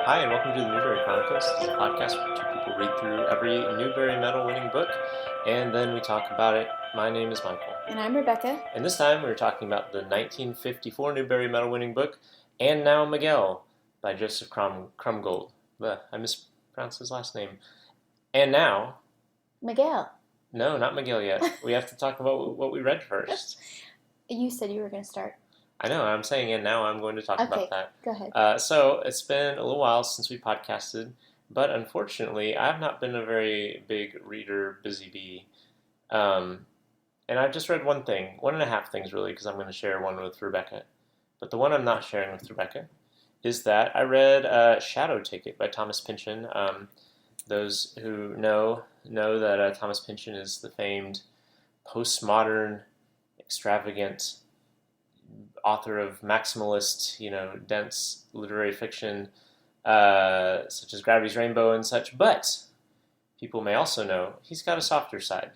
Hi, and welcome to the Newbery Chronicles. This is a podcast where two people read through every Newbery Medal winning book, and then we talk about it. My name is Michael. And I'm Rebecca. And this time we're talking about the 1954 Newbery Medal winning book, And Now Miguel, by Joseph Krumgold. I mispronounced his last name. And now... Miguel. No, not Miguel yet. We have to talk about what we read first. You said you were going to start. I know, I'm saying and now I'm going to talk about that. Go ahead. So it's been a little while since we podcasted, but unfortunately I've not been a very big reader, busy bee. And I've just read one and a half things really, because I'm going to share one with Rebecca. But the one I'm not sharing with Rebecca is that I read Shadow Ticket by Thomas Pynchon. Those who know that Thomas Pynchon is the famed postmodern, extravagant author of maximalist, dense literary fiction, such as Gravity's Rainbow and such. But people may also know he's got a softer side.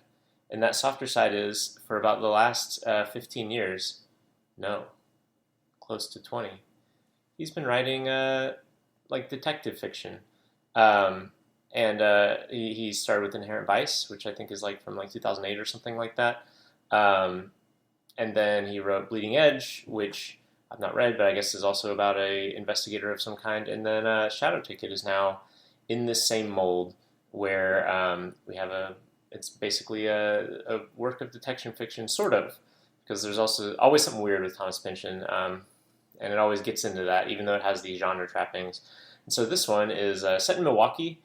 And that softer side is, for about the last 15 years, close to 20, he's been writing detective fiction. He started with Inherent Vice, which I think is from 2008 or something like that. And then he wrote Bleeding Edge, which I've not read, but I guess is also about a investigator of some kind. And then Shadow Ticket is now in this same mold, where we have it's basically a work of detection fiction, sort of, because there's also always something weird with Thomas Pynchon, and it always gets into that, even though it has these genre trappings. And so this one is set in Milwaukee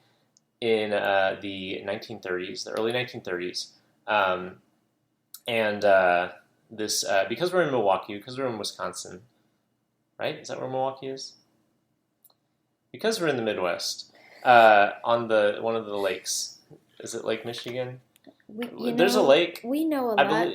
in the 1930s, the early 1930s, This because we're in Milwaukee, because we're in Wisconsin, right? Is that where Milwaukee is? Because we're in the Midwest, on one of the lakes. Is it Lake Michigan? There's a lake. We know a lot.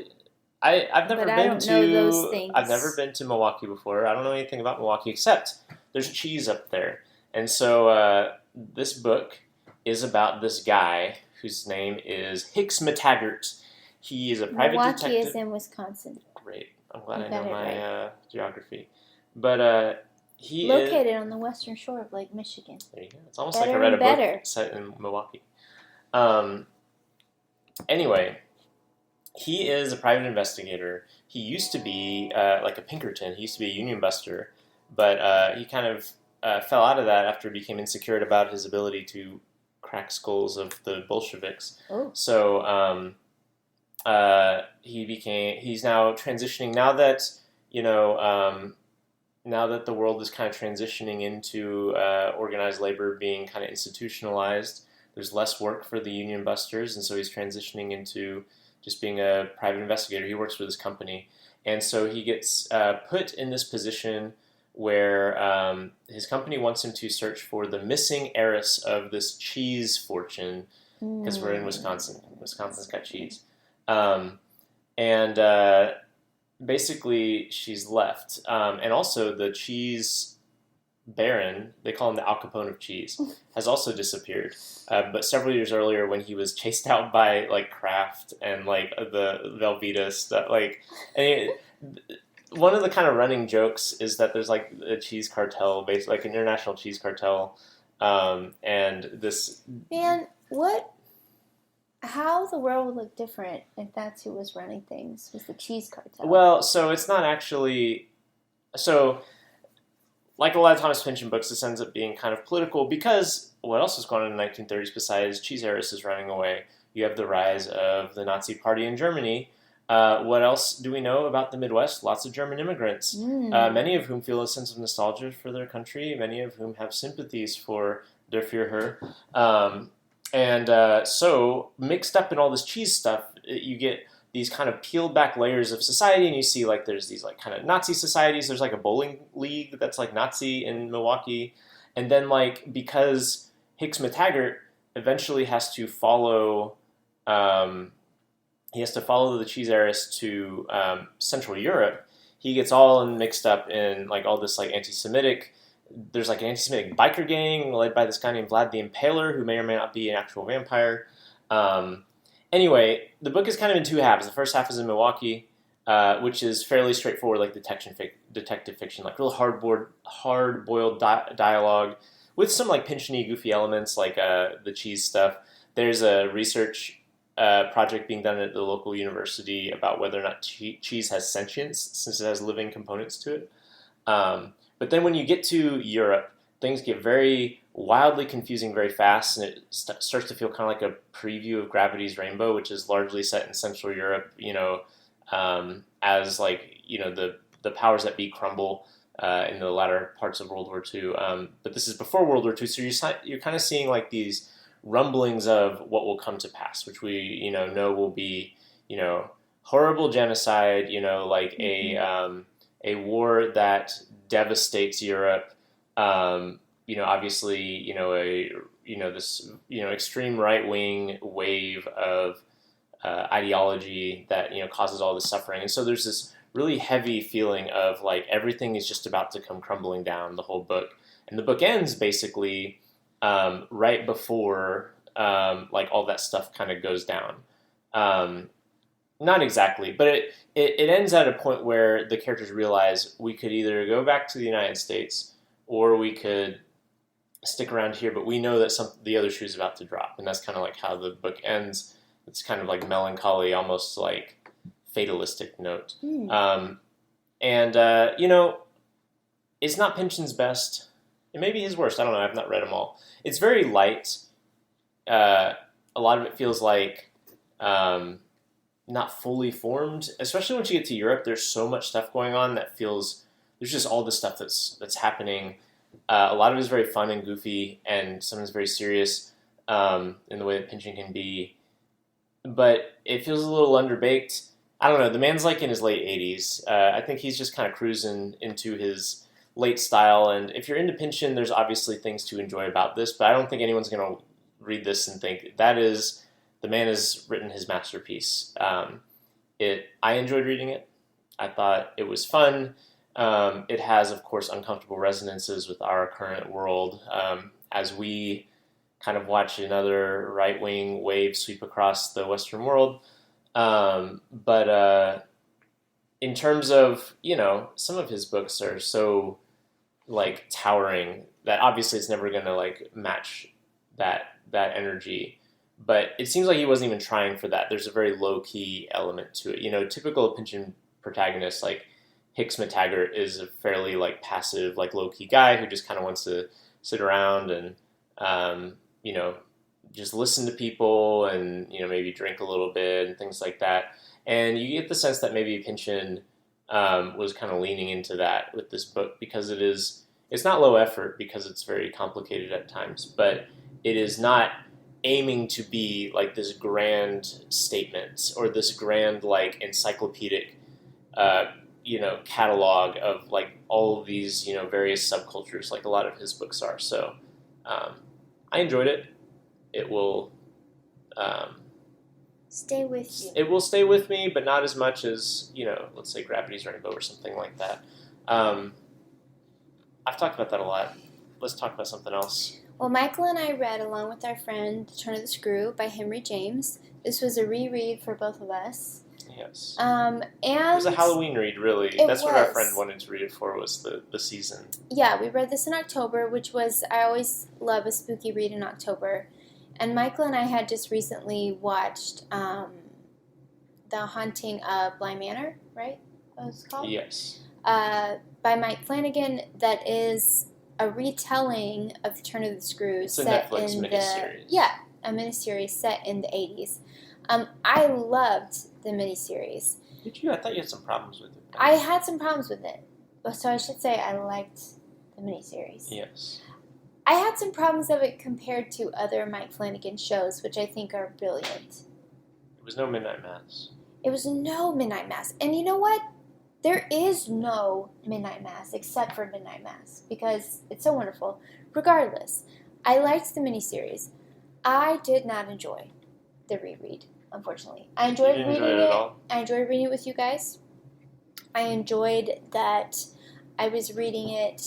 I've never but been I don't know those things. I've never been to Milwaukee before. I don't know anything about Milwaukee except there's cheese up there, and so this book is about this guy whose name is Hicks McTaggart. He is a private detective. Milwaukee is in Wisconsin. Great. I'm glad I know my right. Geography. But he located on the western shore of Lake Michigan. There you go. It's almost like I read a book set in Milwaukee. Anyway, he is a private investigator. He used to be like a Pinkerton. He used to be a union buster, but he kind of fell out of that after he became insecure about his ability to crack skulls of the Bolsheviks. Oh. So he's now transitioning, now that the world is kind of transitioning into organized labor being kind of institutionalized. There's less work for the union busters, and so he's transitioning into just being a private investigator. He works for this company, and so he gets put in this position where his company wants him to search for the missing heiress of this cheese fortune, because we're in Wisconsin. Wisconsin's got cheese. Basically she's left. And also the cheese baron, they call him the Al Capone of cheese, has also disappeared. But several years earlier, when he was chased out by Kraft and the Velveeta stuff, one of the kind of running jokes is that there's a cheese cartel, basically an international cheese cartel, and this... Man, how the world would look different if that's who was running things, was the cheese cartel. Well, so it's not actually... So, like a lot of Thomas Pynchon books, this ends up being kind of political, because what else was going on in the 1930s besides cheese heiresses running away? You have the rise of the Nazi Party in Germany. What else do we know about the Midwest? Lots of German immigrants, many of whom feel a sense of nostalgia for their country, many of whom have sympathies for Der Führer. So mixed up in all this cheese stuff, you get these kind of peeled back layers of society, and you see there's these kind of Nazi societies. There's a bowling league that's Nazi in Milwaukee, and then because Hicks McTaggart eventually has to follow. He has to follow the cheese heiress to Central Europe. He gets all mixed up in all this anti-Semitic. There's an anti-Semitic biker gang led by this guy named Vlad the Impaler, who may or may not be an actual vampire. Anyway, the book is kind of in two halves. The first half is in Milwaukee, which is fairly straightforward, detective fiction, real hard-boiled dialogue with some like Pynchon-y, goofy elements like the cheese stuff. There's a research project being done at the local university about whether or not cheese has sentience, since it has living components to it. But then when you get to Europe, things get very wildly confusing very fast, and it starts to feel kind of like a preview of Gravity's Rainbow, which is largely set in Central Europe. As like the powers that be crumble in the latter parts of World War II. But this is before World War II, so you're kind of seeing like these rumblings of what will come to pass, which we know will be horrible genocide, like a war that devastates Europe. Obviously, this extreme right wing wave of ideology that causes all this suffering, and so there's this really heavy feeling of like everything is just about to come crumbling down. The whole book, and the book ends basically right before like all that stuff kind of goes down. Not exactly, but it ends at a point where the characters realize we could either go back to the United States or we could stick around here, but we know that the other shoe is about to drop, and that's kind of like how the book ends. It's kind of like melancholy, almost like fatalistic note. It's not Pynchon's best. It may be his worst. I don't know. I've not read them all. It's very light. A lot of it feels like not fully formed, especially once you get to Europe. There's so much stuff going on that feels there's just all this stuff that's happening. A lot of it is very fun and goofy, and sometimes very serious in the way that Pynchon can be. But it feels a little underbaked. I don't know. The man's like in his late 80s. I think he's just kind of cruising into his late style. And if you're into Pynchon, there's obviously things to enjoy about this. But I don't think anyone's going to read this and think the man has written his masterpiece. I enjoyed reading it. I thought it was fun. It has, of course, uncomfortable resonances with our current world as we kind of watch another right-wing wave sweep across the Western world. But in terms of, some of his books are so like towering that obviously it's never going to like match that energy. But it seems like he wasn't even trying for that. There's a very low-key element to it. Typical Pynchon protagonist like Hicks McTaggart is a fairly like passive, like low-key guy who just kind of wants to sit around and just listen to people and maybe drink a little bit and things like that. And you get the sense that maybe Pynchon was kind of leaning into that with this book, because it's not low effort because it's very complicated at times, but it is not aiming to be like this grand statement or this grand like encyclopedic catalog of like all of these various subcultures like a lot of his books are. So I enjoyed it. It will stay with you. It will stay with me, but not as much as let's say Gravity's Rainbow or something like that. I've talked about that a lot. Let's talk about something else. Well, Michael and I read, along with our friend, The Turn of the Screw by Henry James. This was a reread for both of us. Yes. And it was a Halloween read, really. That's what our friend wanted to read it for, was the season. Yeah, we read this in October, which was, I always love a spooky read in October. And Michael and I had just recently watched The Haunting of Bly Manor, right? That was called? Yes. By Mike Flanagan, that is a retelling of The Turn of the Screw. It's a Netflix miniseries. A miniseries set in the 80s. I loved the miniseries. Did you? I thought you had some problems with it. I had some problems with it. So I should say I liked the miniseries. Yes. I had some problems of it compared to other Mike Flanagan shows, which I think are brilliant. It was no Midnight Mass. It was no Midnight Mass. And you know what? There is no Midnight Mass except for Midnight Mass because it's so wonderful. Regardless, I liked the miniseries. I did not enjoy the reread, unfortunately. I enjoyed reading it. I enjoyed reading it with you guys. I enjoyed that I was reading it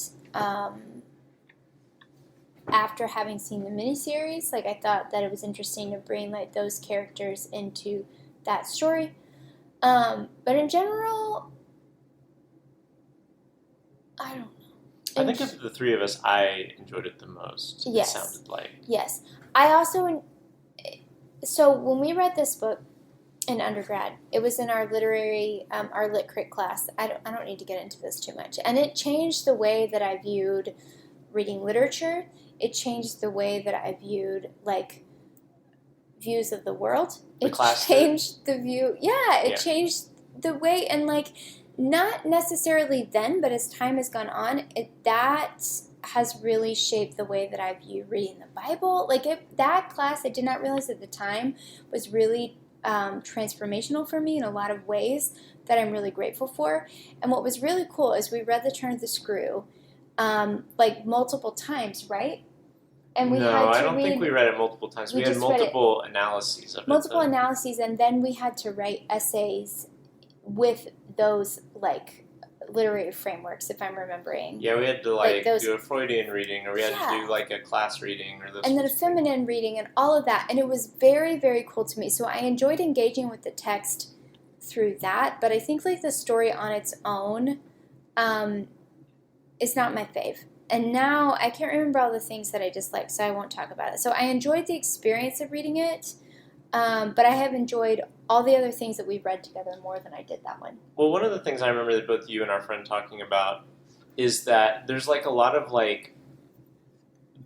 after having seen the miniseries. Like, I thought that it was interesting to bring like those characters into that story. But in general, I don't know. I think of the three of us, I enjoyed it the most. Yes. It sounded like. Yes. I also, so when we read this book in undergrad, it was in our our lit crit class. I don't need to get into this too much. And it changed the way that I viewed reading literature. It changed the way that I viewed, like, views of the world. It changed the view. Yeah, it changed the way, and, like, not necessarily then, but as time has gone on, that has really shaped the way that I view reading the Bible. Like, that class, I did not realize at the time, was really transformational for me in a lot of ways that I'm really grateful for. And what was really cool is we read The Turn of the Screw like multiple times, right? And we had to I don't think we read it multiple times. We had multiple analyses of it. Multiple analyses, and then we had to write essays with those, like, literary frameworks, if I'm remembering. Yeah, we had to, do a Freudian reading, or we had to do, like, a class reading. And then a feminine reading, and all of that. And it was very, very cool to me. So I enjoyed engaging with the text through that, but I think, like, the story on its own is not my fave. And now I can't remember all the things that I disliked, so I won't talk about it. So I enjoyed the experience of reading it, but I have enjoyed all the other things that we've read together more than I did that one. Well, one of the things I remember that both you and our friend talking about is that there's, like, a lot of, like,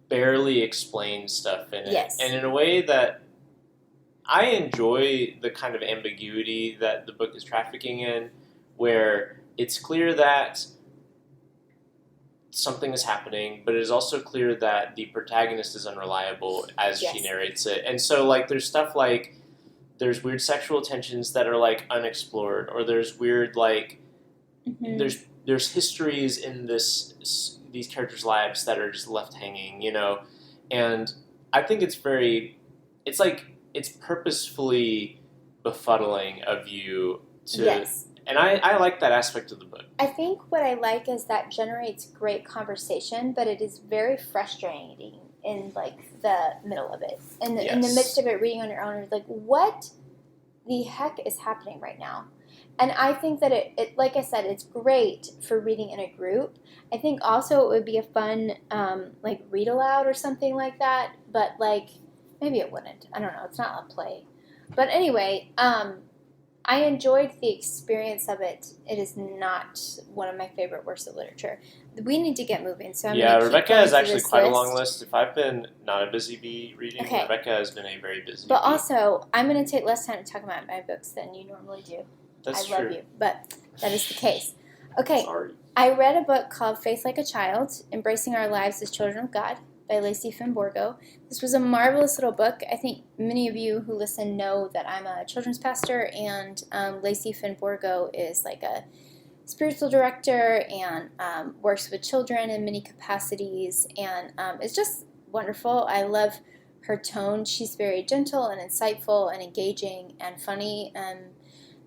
barely explained stuff in it. Yes. And in a way that I enjoy the kind of ambiguity that the book is trafficking in, where it's clear that something is happening, but it is also clear that the protagonist is unreliable as she narrates it. And so, like, there's stuff like, there's weird sexual tensions that are, like, unexplored, or there's weird, like, there's histories in these characters' lives that are just left hanging, you know? And I think it's purposefully befuddling of you to... Yes. And I like that aspect of the book. I think what I like is that generates great conversation, but it is very frustrating in, like, the middle of it. In the midst of it, reading on your own, it's like, what the heck is happening right now? And I think that it like I said, it's great for reading in a group. I think also it would be a fun, like, read aloud or something like that. But, like, maybe it wouldn't. I don't know. It's not a play. But anyway, I enjoyed the experience of it. It is not one of my favorite works of literature. We need to get moving. So Rebecca has actually quite a long list. If I've been not a busy bee reading, Rebecca has been a very busy But bee. also, I'm going to take less time to talk about my books than you normally do. That's true. I love you, but that is the case. Okay, Sorry. I read a book called Faith Like a Child, Embracing Our Lives as Children of God by Lacey Finn Borgo. This was a marvelous little book. I think many of you who listen know that I'm a children's pastor, and Lacey Finn Borgo is like a spiritual director and works with children in many capacities, and it's just wonderful. I love her tone. She's very gentle and insightful and engaging and funny,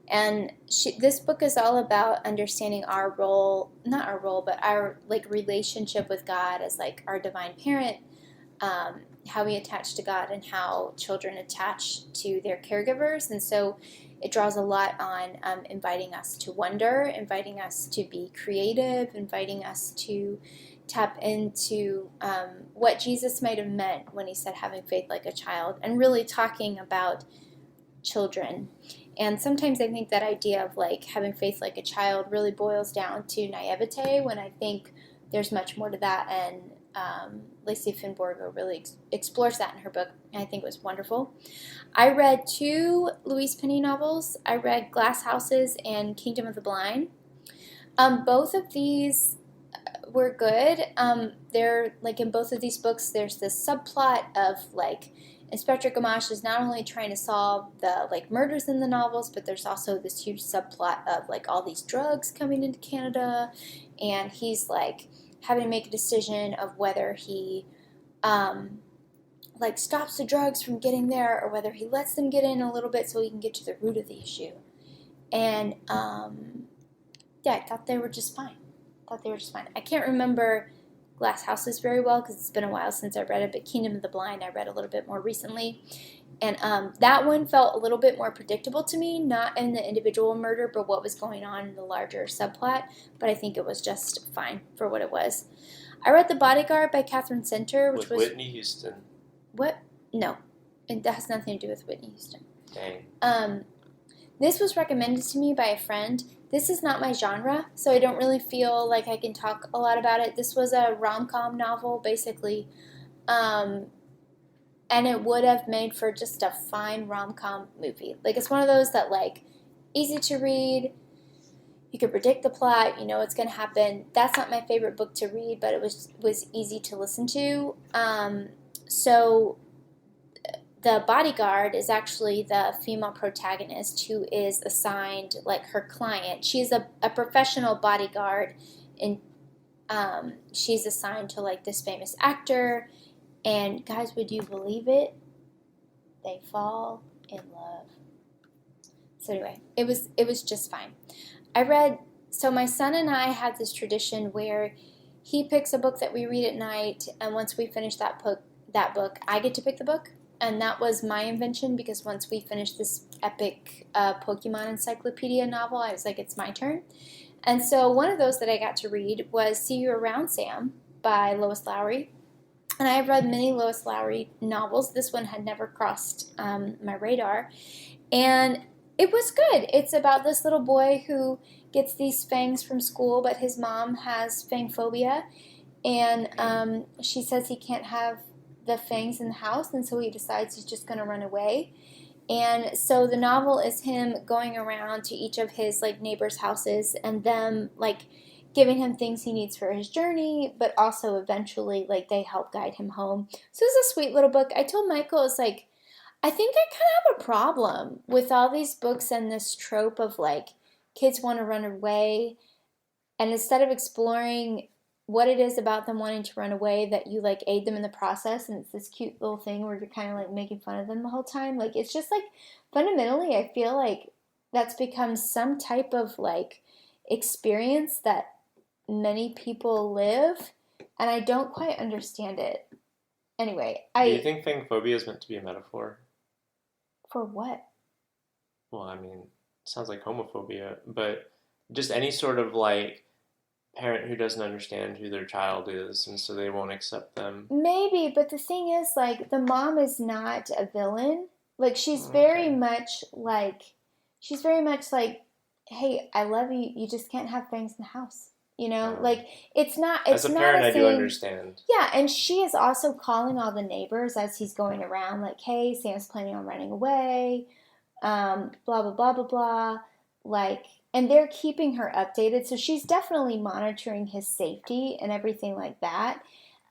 and this book is all about understanding our role, not our role, but our, like, relationship with God as, like, our divine parent, how we attach to God and how children attach to their caregivers. And so it draws a lot on inviting us to wonder, inviting us to be creative, inviting us to tap into what Jesus might have meant when he said having faith like a child, and really talking about children. And sometimes I think that idea of, like, having faith like a child really boils down to naivete, when I think there's much more to that. And Lacey Finn Borgo really explores that in her book, and I think it was wonderful. I read 2 Louise Penny novels. I read Glass Houses and Kingdom of the Blind. Both of these were good. They're, like, in both of these books, there's this subplot of, like, Inspector Gamache is not only trying to solve the, like, murders in the novels, but there's also this huge subplot of, like, all these drugs coming into Canada, and he's, like, having to make a decision of whether he like, stops the drugs from getting there, or whether he lets them get in a little bit so he can get to the root of the issue. And I thought they were just fine. I can't remember Glass Houses very well because it's been a while since I read it, but Kingdom of the Blind I read a little bit more recently. And that one felt a little bit more predictable to me, not in the individual murder, but what was going on in the larger subplot. But I think it was just fine for what it was. I read The Bodyguard by Catherine Center, which was... Whitney Houston. What? No. That has nothing to do with Whitney Houston. Dang. This was recommended to me by a friend. This is not my genre, so I don't really feel like I can talk a lot about it. This was a rom-com novel, basically. And it would have made for just a fine rom-com movie. Like, it's one of those that, like, easy to read. You could predict the plot. You know what's going to happen. That's not my favorite book to read, but it was easy to listen to. So the bodyguard is actually the female protagonist who is assigned, like, her client. She's a professional bodyguard, and she's assigned to, like, this famous actor. And guys, would you believe it? They fall in love. So anyway, it was just fine. So my son and I had this tradition where he picks a book that we read at night, and once we finish that book, I get to pick the book. And that was my invention, because once we finished this epic Pokemon encyclopedia novel, I was like, it's my turn. And so one of those that I got to read was See You Around, Sam by Lois Lowry. And I have read many Lois Lowry novels. This one had never crossed my radar. And it was good. It's about this little boy who gets these fangs from school, but his mom has fang phobia. And she says he can't have the fangs in the house, and so he decides he's just going to run away. And so the novel is him going around to each of his, like, neighbors' houses and them, like, giving him things he needs for his journey, but also eventually, like, they help guide him home. So it's a sweet little book. I told Michael, it's like, I think I kind of have a problem with all these books and this trope of, like, kids want to run away, and instead of exploring what it is about them wanting to run away, that you, like, aid them in the process, and it's this cute little thing where you're kind of, like, making fun of them the whole time. Like, it's just, like, fundamentally, I feel like that's become some type of, like, experience that many people live, and I don't quite understand it. Anyway, Do you think phobia is meant to be a metaphor? For what? Well, I mean, it sounds like homophobia, but just any sort of, like, parent who doesn't understand who their child is, and so they won't accept them. Maybe, but the thing is, like, the mom is not a villain. Like, she's very much like, hey, I love you, you just can't have fangs in the house. You know, like, it's not as a parent, not a I do understand. Yeah, and she is also calling all the neighbors as he's going around, like, hey, Sam's planning on running away, blah, blah, blah, blah, blah. Like, and they're keeping her updated, so she's definitely monitoring his safety and everything like that.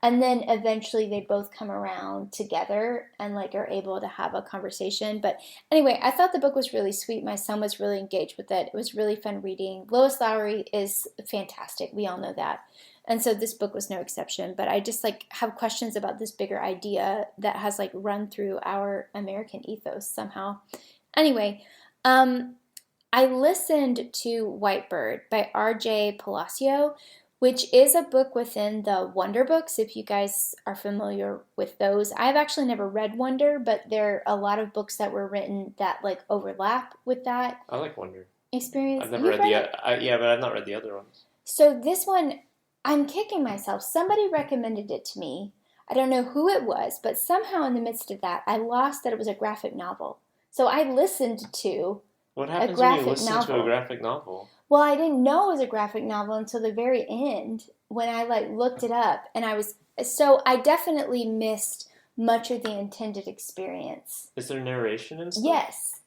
And then eventually they both come around together and, like, are able to have a conversation. But anyway, I thought the book was really sweet. My son was really engaged with it. It was really fun reading. Lois Lowry is fantastic. We all know that. And so this book was no exception. But I just, like, have questions about this bigger idea that has, like, run through our American ethos somehow. Anyway, I listened to White Bird by R.J. Palacio, which is a book within the Wonder books, if you guys are familiar with those. I've actually never read Wonder, but there are a lot of books that were written that, like, overlap with that. I like Wonder. Experience. I've never read yeah, but I've not read the other ones. So this one, I'm kicking myself. Somebody recommended it to me. I don't know who it was, but somehow in the midst of that, I lost that it was a graphic novel. So I listened to What happens when you listen to a graphic novel? Well, I didn't know it was a graphic novel until the very end when I, like, looked it up, and so I definitely missed much of the intended experience. Is there narration and stuff? Yes.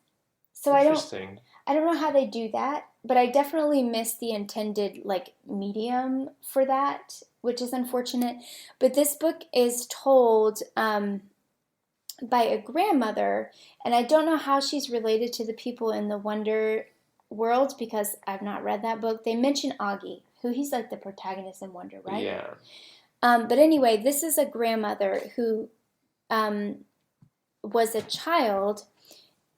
So I don't know how they do that, but I definitely missed the intended, like, medium for that, which is unfortunate. But this book is told by a grandmother, and I don't know how she's related to the people in the Wonder world because I've not read that book. They mention Augie, who he's, like, the protagonist in Wonder, right? Yeah. But anyway, this is a grandmother who was a child,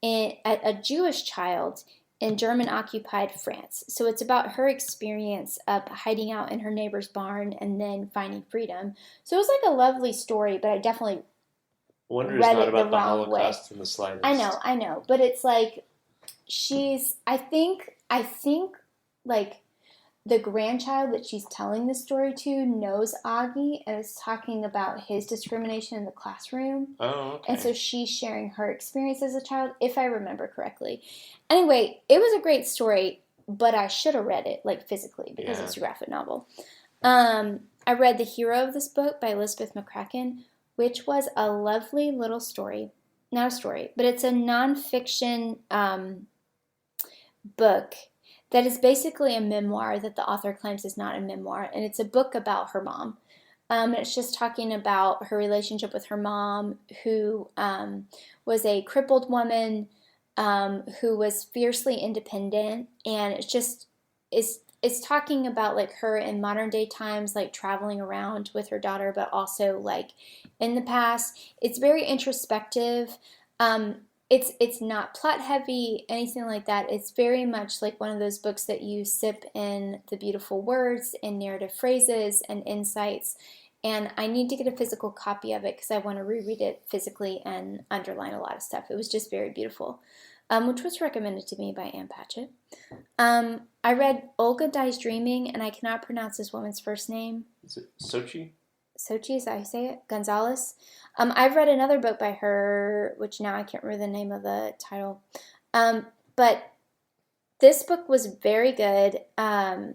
a Jewish child in German-occupied France. So it's about her experience of hiding out in her neighbor's barn and then finding freedom. So it was, like, a lovely story, but I definitely Wonder is read not it the about the wrong way. Holocaust in the slightest. I know, but it's like I think like the grandchild that she's telling the story to knows Augie and is talking about his discrimination in the classroom. Oh, okay. And so she's sharing her experience as a child, if I remember correctly. Anyway, it was a great story, but I should have read it like physically because it's a graphic novel. I read The Hero of this book by Elizabeth McCracken, which was a lovely little story. Not a story, but it's a nonfiction book that is basically a memoir that the author claims is not a memoir, and it's a book about her mom. It's just talking about her relationship with her mom, who was a crippled woman who was fiercely independent, and it's talking about like her in modern day times, like traveling around with her daughter, but also like in the past. It's very introspective. It's not plot heavy, anything like that. It's very much like one of those books that you sip in the beautiful words and narrative phrases and insights. And I need to get a physical copy of it because I want to reread it physically and underline a lot of stuff. It was just very beautiful, which was recommended to me by Ann Patchett. I read Olga Dies Dreaming, and I cannot pronounce this woman's first name. Is it Sochi? Sochi, is that how you say it? Gonzalez. I've read another book by her, which now I can't remember the name of the title. But this book was very good. I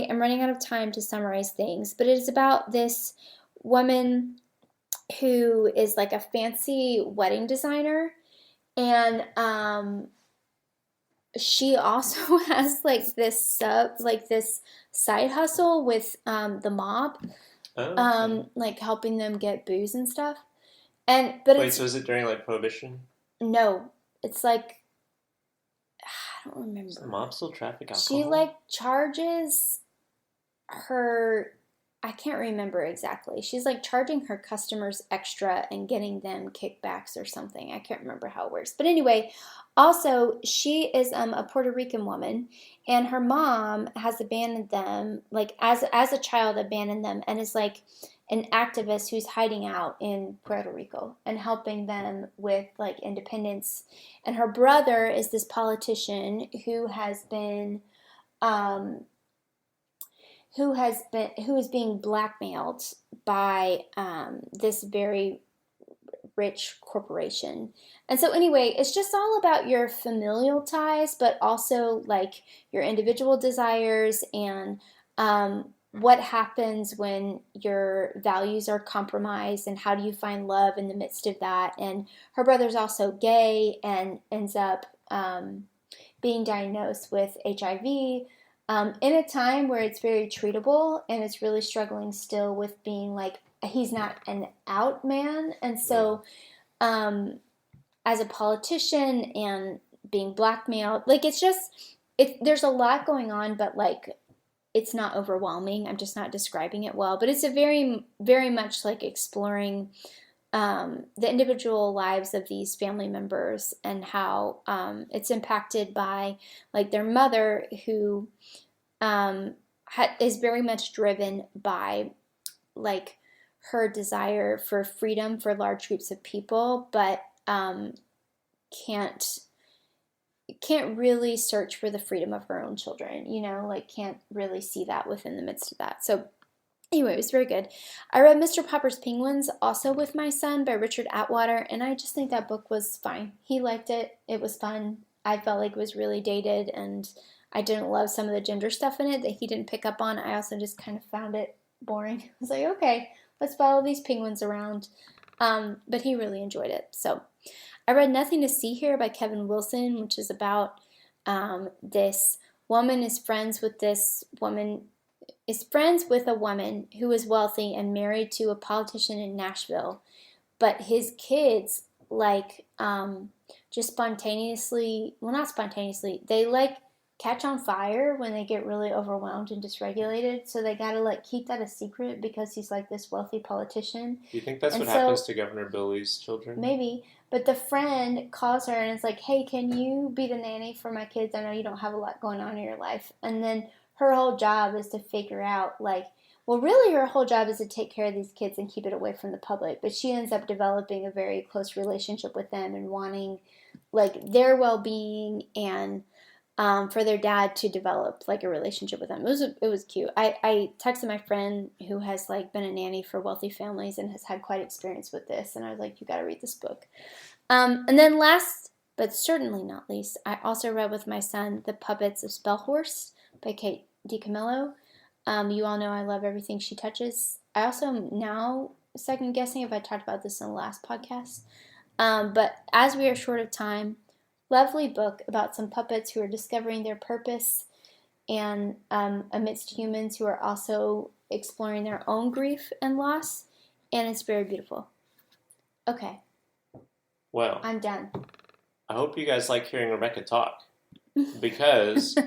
am running out of time to summarize things, but it is about this woman who is like a fancy wedding designer, and she also has like this side hustle with the mob, like helping them get booze and stuff. But so is it during like Prohibition? No, it's like I don't remember. Does the mob still traffic alcohol? She like charges her. I can't remember exactly. She's like charging her customers extra and getting them kickbacks or something. I can't remember how it works. But anyway, also she is a Puerto Rican woman, and her mom has abandoned them, like as a child abandoned them, and is like an activist who's hiding out in Puerto Rico and helping them with like independence. And her brother is this politician who is being blackmailed by this very rich corporation. And so anyway, it's just all about your familial ties, but also like your individual desires and what happens when your values are compromised and how do you find love in the midst of that. And her brother's also gay and ends up being diagnosed with HIV in a time where it's very treatable, and it's really struggling still with being like, he's not an out man. And so as a politician and being blackmailed, like there's a lot going on, but like it's not overwhelming. I'm just not describing it well, but it's a very, very much like exploring the individual lives of these family members and how it's impacted by like their mother, who is very much driven by like her desire for freedom for large groups of people, but can't really search for the freedom of her own children, like can't really see that within the midst of that. So anyway, it was very good. I read Mr. Popper's Penguins also with my son by Richard Atwater, and I just think that book was fine. He liked it. It was fun. I felt like it was really dated, and I didn't love some of the gender stuff in it that he didn't pick up on. I also just kind of found it boring. I was like, okay, let's follow these penguins around. But he really enjoyed it. So I read Nothing to See Here by Kevin Wilson, which is about this woman is friends with a woman who is wealthy and married to a politician in Nashville, but his kids like just spontaneously, well, not spontaneously, they like catch on fire when they get really overwhelmed and dysregulated, so they gotta like keep that a secret because he's like this wealthy politician. Do you think that's what happens to Governor Billy's children? Maybe, but the friend calls her and is like, hey, can you be the nanny for my kids? I know you don't have a lot going on in your life. And then her whole job is to figure out like, Well, really, her whole job is to take care of these kids and keep it away from the public. But she ends up developing a very close relationship with them and wanting, like, their well-being and for their dad to develop like a relationship with them. It was cute. I texted my friend who has like been a nanny for wealthy families and has had quite experience with this, and I was like, you got to read this book. And then last but certainly not least, I also read with my son The Puppets of Spellhorse by Kate DiCamillo. You all know I love everything she touches. I also am now second guessing if I talked about this in the last podcast. But as we are short of time, lovely book about some puppets who are discovering their purpose and amidst humans who are also exploring their own grief and loss. And it's very beautiful. Okay. Well, I'm done. I hope you guys like hearing Rebecca talk, because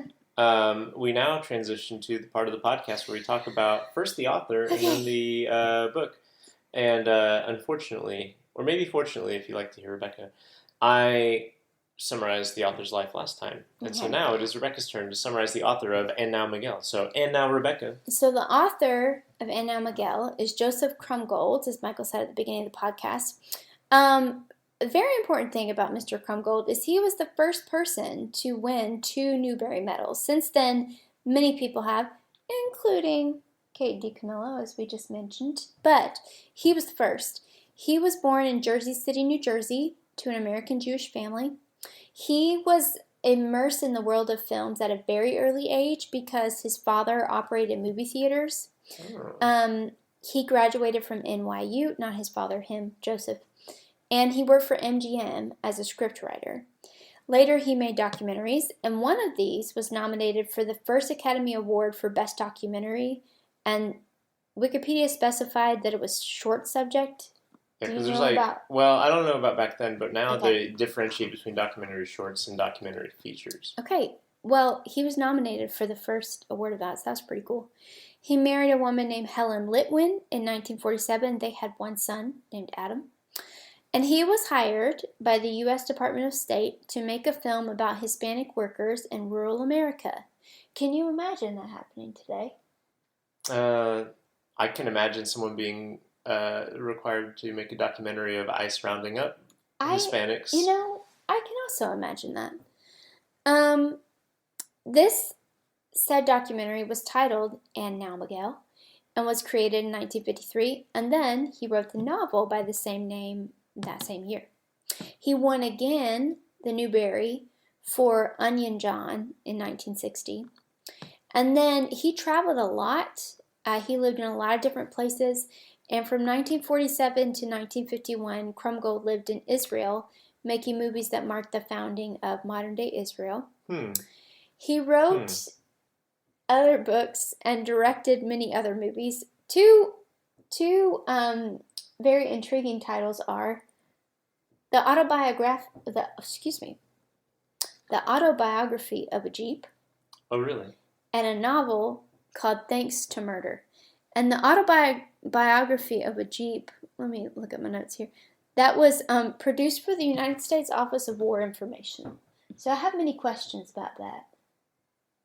we now transition to the part of the podcast where we talk about first the author and then the book. And unfortunately, or maybe fortunately, if you like to hear Rebecca, I summarized the author's life last time. And so now it is Rebecca's turn to summarize the author of And Now Miguel. So, and now Rebecca. So the author of And Now Miguel is Joseph Krumgold, as Michael said at the beginning of the podcast. A very important thing about Mr. Krumgold is he was the first person to win 2 Newbery Medals. Since then, many people have, including Kate DiCamillo, as we just mentioned. But he was the first. He was born in Jersey City, New Jersey, to an American Jewish family. He was immersed in the world of films at a very early age because his father operated movie theaters. He graduated from NYU, not his father, him, Joseph. And he worked for MGM as a scriptwriter. Later, he made documentaries, and one of these was nominated for the first Academy Award for Best Documentary, and Wikipedia specified that it was short subject. Yeah, because there's well, I don't know about back then, but now they differentiate between documentary shorts and documentary features. Okay, well, he was nominated for the first award of that, so that's pretty cool. He married a woman named Helen Litwin in 1947. They had one son named Adam. And he was hired by the U.S. Department of State to make a film about Hispanic workers in rural America. Can you imagine that happening today? I can imagine someone being required to make a documentary of ICE rounding up Hispanics. You know, I can also imagine that. This said documentary was titled And Now Miguel and was created in 1953, and then he wrote the novel by the same name that same year. He won again the Newbery for Onion John in 1960. And then he traveled a lot. He lived in a lot of different places. And from 1947 to 1951, Krumgold lived in Israel, making movies that marked the founding of modern-day Israel. He wrote other books and directed many other movies. Two very intriguing titles are The Autobiography of a Jeep. Oh, really? And a novel called Thanks to Murder. And the Autobiography of a Jeep, let me look at my notes here, that was produced for the United States Office of War Information. So I have many questions about that.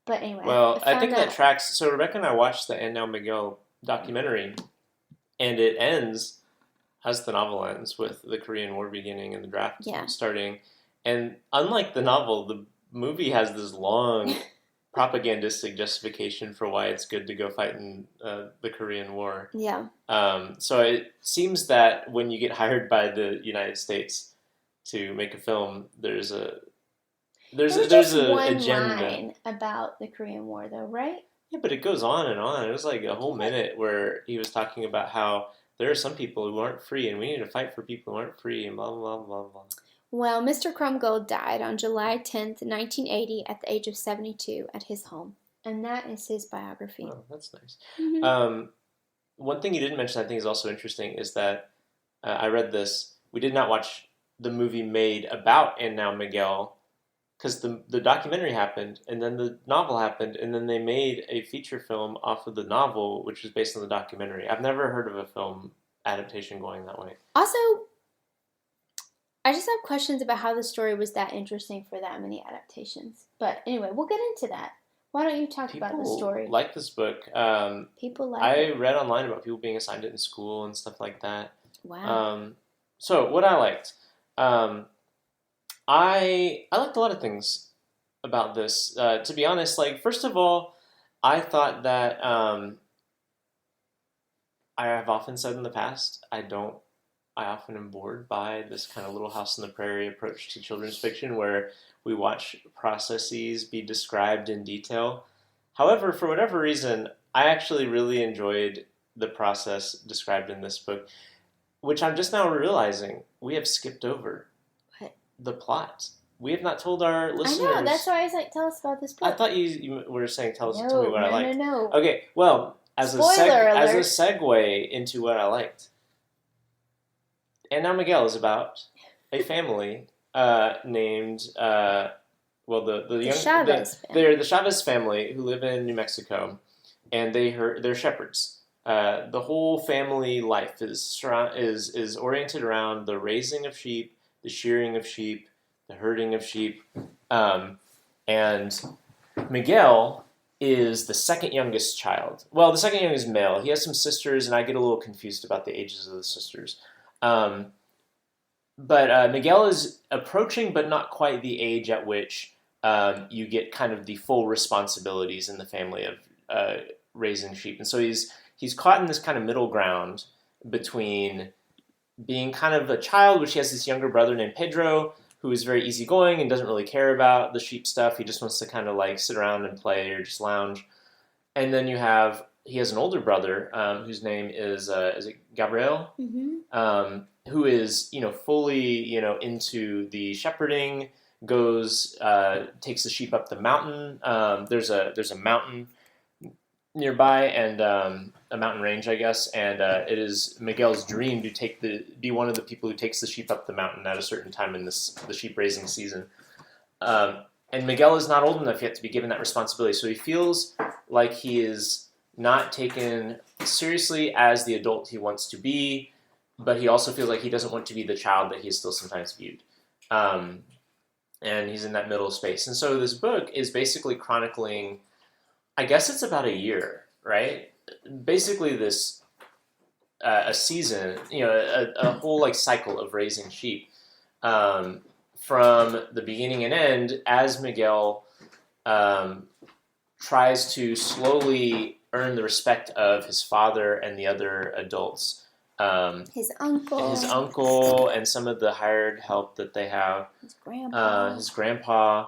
But anyway. Well, I think that tracks. So Rebecca and I watched the And Now Miguel documentary, and it ends as the novel ends, with the Korean War beginning and the draft starting. And unlike the novel, the movie has this long propagandistic justification for why it's good to go fight in the Korean War. Yeah. So it seems that when you get hired by the United States to make a film, there's an agenda. Line about the Korean War, though, right? Yeah, but it goes on and on. It was like a whole minute where he was talking about how there are some people who aren't free, and we need to fight for people who aren't free, and blah, blah, blah, blah. Well, Mr. Krumgold died on July 10th, 1980, at the age of 72 at his home. And that is his biography. Oh, that's nice. Mm-hmm. One thing you didn't mention I think is also interesting is that I read this. We did not watch the movie made about And Now Miguel, because the documentary happened, and then the novel happened, and then they made a feature film off of the novel, which is based on the documentary. I've never heard of a film adaptation going that way. Also, I just have questions about how the story was that interesting for that many adaptations. But anyway, we'll get into that. Why don't you talk about the story? People like this book. People like I it. read online about people being assigned it in school and stuff like that. Wow. So what I liked, um, I liked a lot of things about this. To be honest, like first of all, I thought that I have often said in the past, I often am bored by this kind of Little House on the Prairie approach to children's fiction where we watch processes be described in detail. However, for whatever reason, I actually really enjoyed the process described in this book, which I'm just now realizing we have skipped over What? the plot. We have not told our listeners. I know. That's why I was like, tell us about this book. I thought you were saying tell me what I liked. No. Okay, well, as a segue into what I liked, and Now Miguel is about a family named they're the Chavez family who live in New Mexico, and they're shepherds. The whole family life is oriented around the raising of sheep, the shearing of sheep, the herding of sheep, and Miguel is the second youngest child. Well, the second youngest male. He has some sisters, and I get a little confused about the ages of the sisters. But Miguel is approaching, but not quite the age at which you get kind of the full responsibilities in the family of raising sheep. And so he's caught in this kind of middle ground between being kind of a child, which he has this younger brother named Pedro, who is very easygoing and doesn't really care about the sheep stuff. He just wants to kind of like sit around and play or just lounge. And then he has an older brother whose name is it Gabriel? Mm-hmm. Who is fully into the shepherding, takes the sheep up the mountain. There's a mountain nearby and a mountain range, I guess, and it is Miguel's dream to be one of the people who takes the sheep up the mountain at a certain time in the sheep raising season. And Miguel is not old enough yet to be given that responsibility, so he feels like he is not taken seriously as the adult he wants to be, but he also feels like he doesn't want to be the child that he is still sometimes viewed. And he's in that middle space. And so this book is basically chronicling, I guess it's about a year, right? Basically this, a season, a whole like cycle of raising sheep. From the beginning and end, as Miguel tries to slowly earn the respect of his father and the other adults. His uncle and some of the hired help that they have. His grandpa.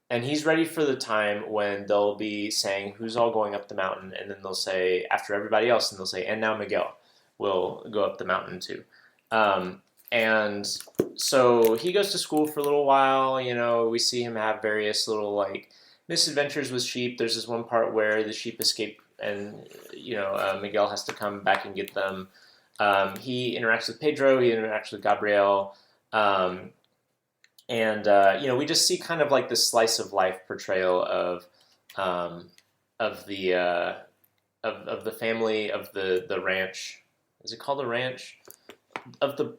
And he's ready for the time when they'll be saying who's all going up the mountain, and then they'll say, after everybody else, and they'll say, and now Miguel will go up the mountain too. And so he goes to school for a little while. We see him have various little like misadventures with sheep. There's this one part where the sheep escape, and Miguel has to come back and get them. He interacts with Pedro. He interacts with Gabriel. We just see kind of like this slice of life portrayal of the family of the ranch. Is it called a ranch? Of the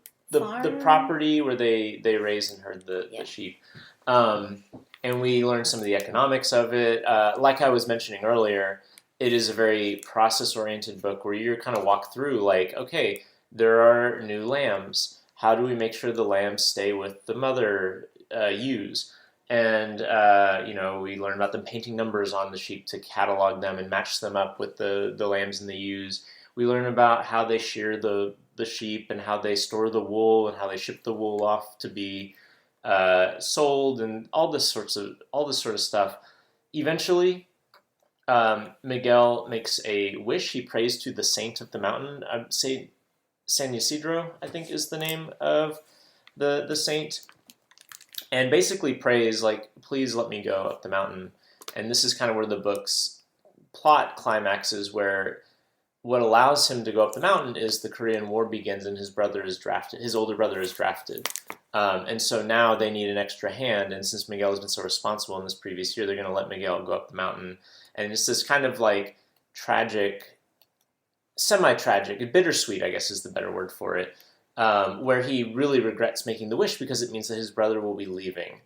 property where they raise and herd the sheep. And we learn some of the economics of it. Like I was mentioning earlier, it is a very process-oriented book where you're kind of walk through like, okay, there are new lambs. How do we make sure the lambs stay with the mother ewes? And, we learn about them painting numbers on the sheep to catalog them and match them up with the lambs and the ewes. We learn about how they shear the sheep and how they store the wool and how they ship the wool off to be sold and all this sort of stuff. Eventually, Miguel makes a wish. He prays to the saint of the mountain. Saint San Isidro, I think, is the name of the saint, and basically prays like, please let me go up the mountain. And this is kind of where the book's plot climaxes, where what allows him to go up the mountain is the Korean War begins and his older brother is drafted. And so now they need an extra hand, and since Miguel has been so responsible in this previous year, they're going to let Miguel go up the mountain. And it's this kind of like tragic, semi-tragic, bittersweet, I guess is the better word for it, where he really regrets making the wish because it means that his brother will be leaving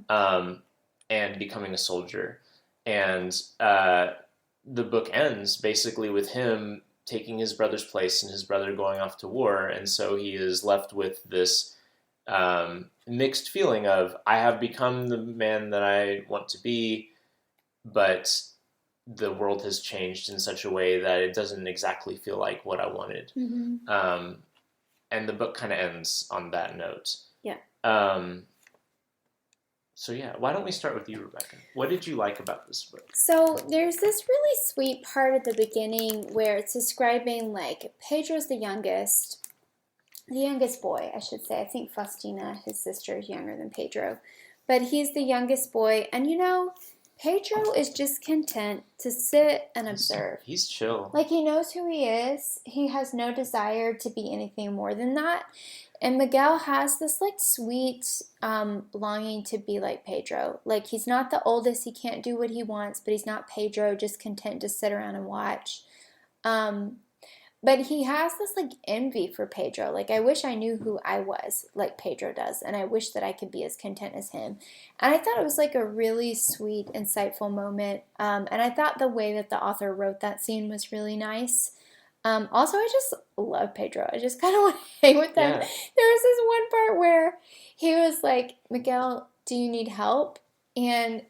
and becoming a soldier. And the book ends basically with him taking his brother's place and his brother going off to war. And so he is left with this mixed feeling of, I have become the man that I want to be, but the world has changed in such a way that it doesn't exactly feel like what I wanted. And the book kind of ends on that note. Yeah. So yeah, why don't we start with you, Rebecca? What did you like about this book? So there's this really sweet part at the beginning where it's describing, like, Pedro's the youngest boy, I should say. I think Faustina, his sister, is younger than Pedro. But he's the youngest boy. And, Pedro is just content to sit and observe. He's chill. Like, he knows who he is. He has no desire to be anything more than that. And Miguel has this, like, sweet longing to be like Pedro. Like, he's not the oldest. He can't do what he wants. But he's not Pedro, just content to sit around and watch. But he has this, like, envy for Pedro. Like, I wish I knew who I was like Pedro does. And I wish that I could be as content as him. And I thought it was, like, a really sweet, insightful moment. And I thought the way that the author wrote that scene was really nice. Also, I just love Pedro. I just kind of want to hang with him. Yeah. There was this one part where he was like, Miguel, do you need help? And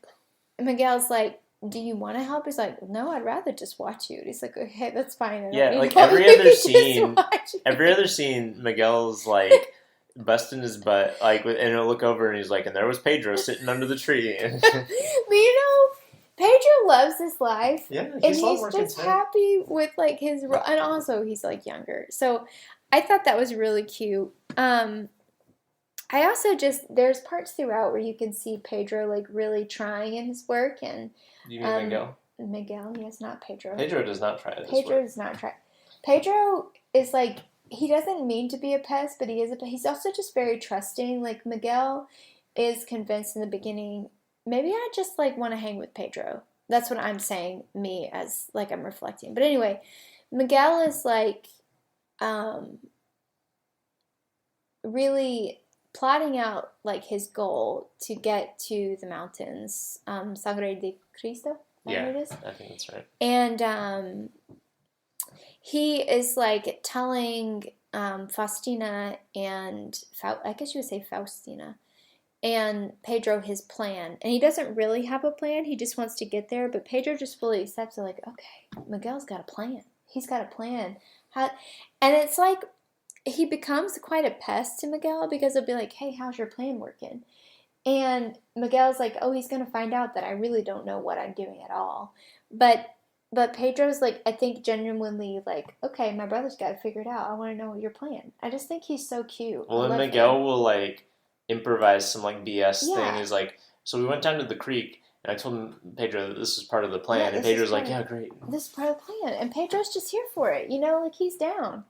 Miguel's like, do you want to help? He's like, no, I'd rather just watch you. And he's like, okay, that's fine. Yeah, like every other scene, Miguel's like busting his butt, like, and he'll look over and he's like, and there was Pedro sitting under the tree. But Pedro loves his life. Yeah, he's just happy with, like, his role. And also he's, like, younger. So I thought that was really cute. I also there's parts throughout where you can see Pedro, like, really trying in his work. And you mean Miguel? Miguel, yes, not Pedro. Pedro does not try. Pedro does not try. Pedro is, like, he doesn't mean to be a pest, but he is he's also just very trusting. Like, Miguel is convinced in the beginning, maybe I just, like, want to hang with Pedro. That's what I'm saying, me, as, like, I'm reflecting. But anyway, Miguel is, like, really plotting out, like, his goal to get to the mountains, Sangre de Cristo. Yeah, it is? I think that's right. And he is, like, telling Faustina and I guess you would say Faustina and Pedro his plan. And he doesn't really have a plan. He just wants to get there. But Pedro just fully accepts it, like, okay, Miguel's got a plan. He's got a plan. And it's like, he becomes quite a pest to Miguel because he'll be like, hey, how's your plan working? And Miguel's like, oh, he's going to find out that I really don't know what I'm doing at all. But Pedro's, like, I think genuinely like, okay, my brother's got to figure it out. I want to know your plan. I just think he's so cute. Well, and Miguel will, like, improvise some, like, BS thing. He's like, so we went down to the creek, and I told him, Pedro, that this is part of the plan. Yeah, and Pedro's like, yeah, great. This is part of the plan. And Pedro's just here for it. Like, he's down.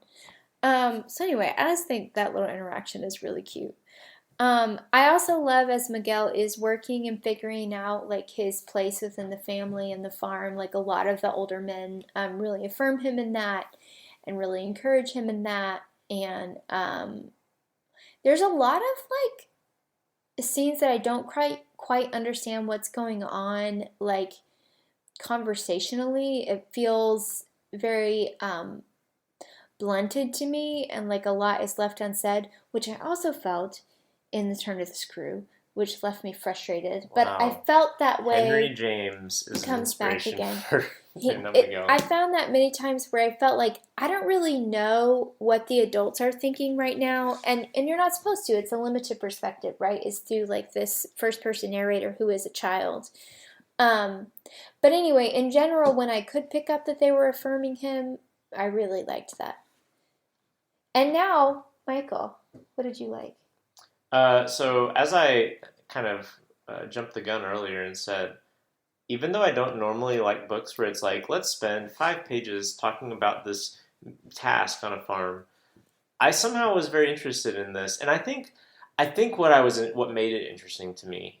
So anyway, I just think that little interaction is really cute. I also love as Miguel is working and figuring out, like, his place within the family and the farm. Like, a lot of the older men really affirm him in that and really encourage him in that. And there's a lot of, like, scenes that I don't quite understand what's going on, like, conversationally. It feels very blunted to me, and, like, a lot is left unsaid, which I also felt in The Turn of the Screw, which left me frustrated. But wow. I felt that way. Henry James is comes back again. I found that many times where I felt like I don't really know what the adults are thinking right now, and you're not supposed to. It's a limited perspective, right? It's through, like, this first-person narrator who is a child. But anyway, in general, when I could pick up that they were affirming him, I really liked that. And now, Michael, what did you like? So as I kind of jumped the gun earlier and said, even though I don't normally like books where it's like, let's spend 5 pages talking about this task on a farm, I somehow was very interested in this. And I think what made it interesting to me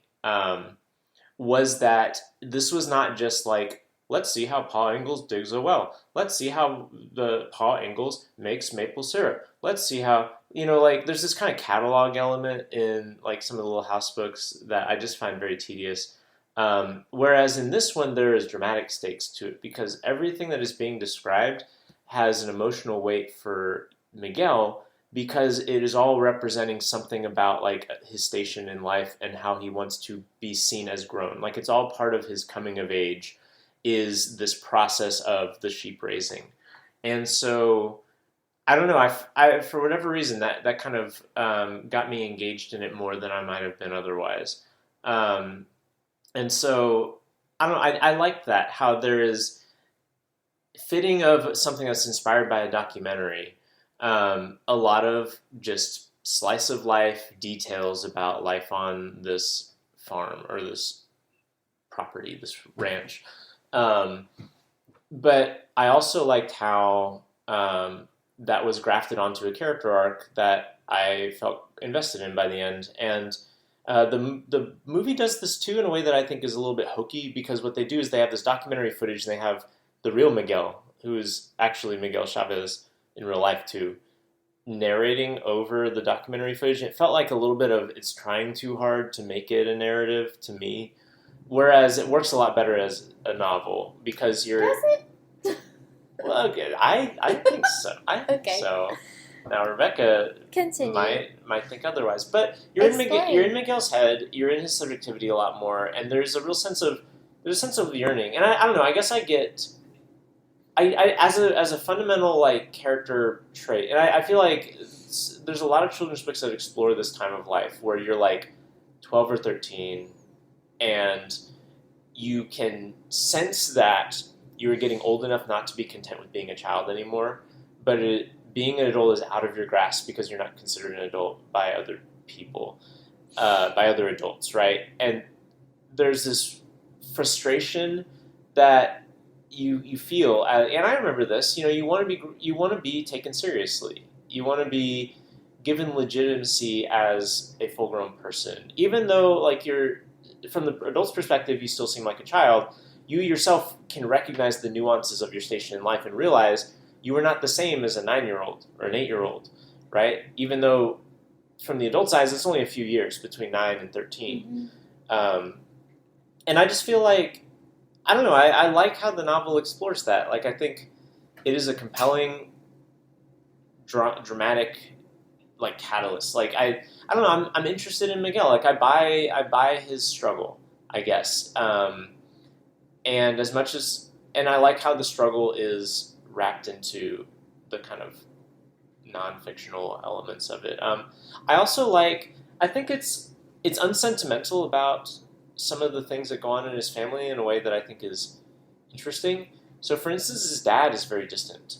was that this was not just like, let's see how Pa Ingalls digs a well. Let's see how the Pa Ingalls makes maple syrup. Let's see how, like, there's this kind of catalog element in, like, some of the little house books that I just find very tedious. Whereas in this one, there is dramatic stakes to it because everything that is being described has an emotional weight for Miguel because it is all representing something about like his station in life and how he wants to be seen as grown. Like it's all part of his coming of age is this process of the sheep raising. And so I don't know. I for whatever reason that kind of got me engaged in it more than I might have been otherwise. Um, and so I don't know. I like that how there is fitting of something that's inspired by a documentary. A lot of just slice of life details about life on this farm or this property, this ranch. Um, but I also liked how that was grafted onto a character arc that I felt invested in by the end. And the movie does this too in a way that I think is a little bit hokey because what they do is they have this documentary footage and they have the real Miguel, who is actually Miguel Chavez in real life too, narrating over the documentary footage. It felt like a little bit of it's trying too hard to make it a narrative to me, whereas it works a lot better as a novel because you're. Does it? Well, okay, I think so. I think Okay. so. Now Rebecca Continue. might think otherwise, but you're Explain. in Miguel's head. You're in his subjectivity a lot more, and there's a real sense of yearning. And I don't know. I guess I get. I as a fundamental like character trait, and I feel like there's a lot of children's books that explore this time of life where you're like 12 or 13, and you can sense that you're getting old enough not to be content with being a child anymore, but being an adult is out of your grasp because you're not considered an adult by other people, by other adults, right? And there's this frustration that you feel, and I remember this. You know, you want to be taken seriously. You want to be given legitimacy as a full-grown person, even though like you're from the adult's perspective, you still seem like a child. You yourself can recognize the nuances of your station in life and realize you are not the same as a 9-year-old or an 8-year-old, right? Even though from the adult's eyes, it's only a few years between 9 and 13. And I just feel like, I don't know, I like how the novel explores that. Like, I think it is a compelling, dramatic, like, catalyst. Like, I don't know, I'm interested in Miguel. Like, I buy his struggle, I guess. And as much as, and I like how the struggle is wrapped into the kind of non-fictional elements of it. I also like, I think it's unsentimental about some of the things that go on in his family in a way that I think is interesting. So, for instance, his dad is very distant.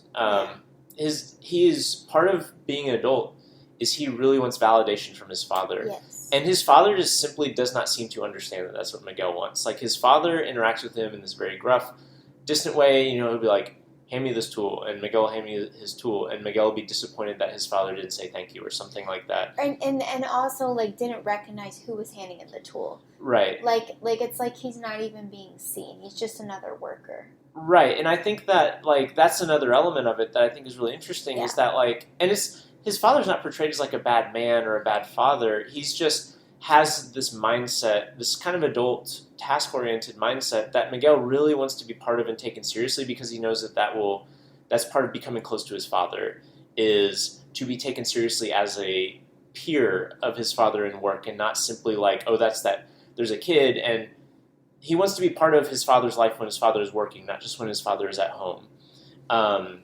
He is part of being an adult is he really wants validation from his father. Yes. And his father just simply does not seem to understand that that's what Miguel wants. Like, his father interacts with him in this very gruff, distant way. You know, he'll be like, hand me this tool, and Miguel will hand me his tool, and Miguel will be disappointed that his father didn't say thank you or something like that. And also, like, didn't recognize who was handing him the tool. Right. Like it's like he's not even being seen. He's just another worker. Right, and I think that, like, that's another element of it that I think is really interesting is that, like, and his father's not portrayed as, like, a bad man or a bad father. He's just has this mindset, this kind of adult, task-oriented mindset that Miguel really wants to be part of and taken seriously because he knows that's part of becoming close to his father, is to be taken seriously as a peer of his father in work and not simply like, oh, there's a kid, and he wants to be part of his father's life when his father is working, not just when his father is at home. And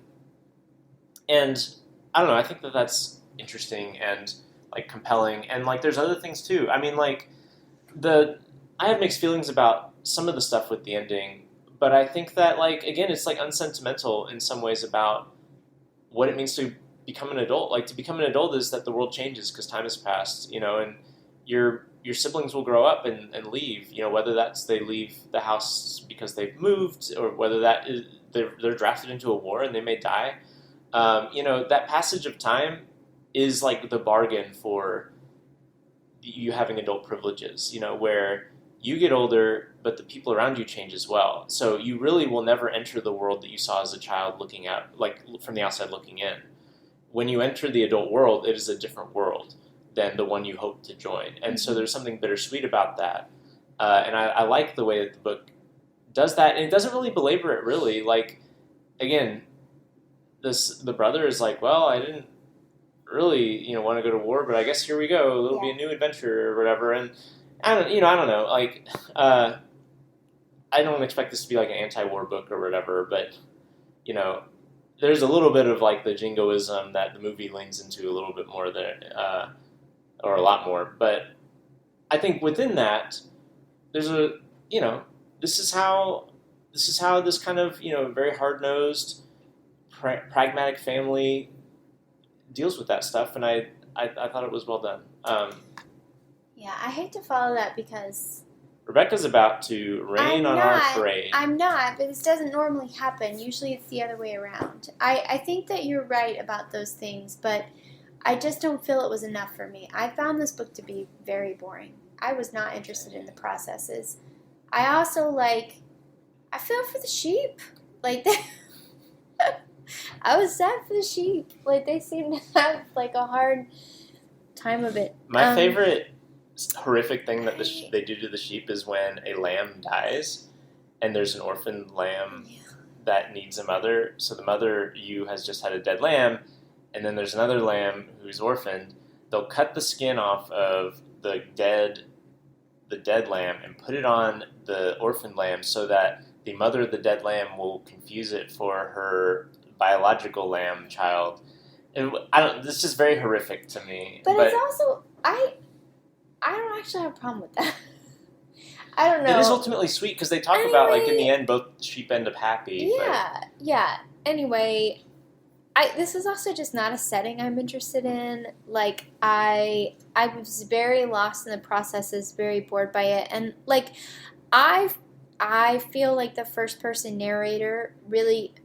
I don't know, I think that that's interesting and like compelling, and like there's other things too. I mean, like I have mixed feelings about some of the stuff with the ending, but I think that like again, it's like unsentimental in some ways about what it means to become an adult. Like to become an adult is that the world changes because time has passed, you know, and your siblings will grow up and leave, you know, whether that's they leave the house because they've moved or whether that is they're drafted into a war and they may die. You know, that passage of time is like the bargain for you having adult privileges, you know, where you get older, but the people around you change as well. So you really will never enter the world that you saw as a child looking out, like from the outside looking in. When you enter the adult world, it is a different world than the one you hope to join. And so there's something bittersweet about that. and I like the way that the book does that, and it doesn't really belabor it. Really, like again, the brother is like, well, I didn't really want to go to war, but I guess here we go. It'll be a new adventure or whatever. And I don't know. Like, I don't expect this to be like an anti-war book or whatever, but you know, there's a little bit of like the jingoism that the movie leans into a little bit more there, or a lot more. But I think within that, there's a this is how this kind of very hard nosed, pragmatic family deals with that stuff, and I thought it was well done. Yeah, I hate to follow that because Rebecca's about to rain on our parade. I'm not, but this doesn't normally happen. Usually it's the other way around. I think that you're right about those things, but I just don't feel it was enough for me. I found this book to be very boring. I was not interested in the processes. I also, I feel for the sheep. I was sad for the sheep. They seem to have, a hard time of it. My favorite horrific thing that they do to the sheep is when a lamb dies and there's an orphaned lamb that needs a mother. So the mother has just had a dead lamb, and then there's another lamb who's orphaned. They'll cut the skin off of the dead lamb and put it on the orphaned lamb so that the mother of the dead lamb will confuse it for her biological lamb child. And this is just very horrific to me. But it's also I don't actually have a problem with that. I don't know. It is ultimately sweet because they talk about in the end both sheep end up happy. Yeah. Anyway, this is also just not a setting I'm interested in. I was very lost in the processes, very bored by it, and I feel like the first person narrator really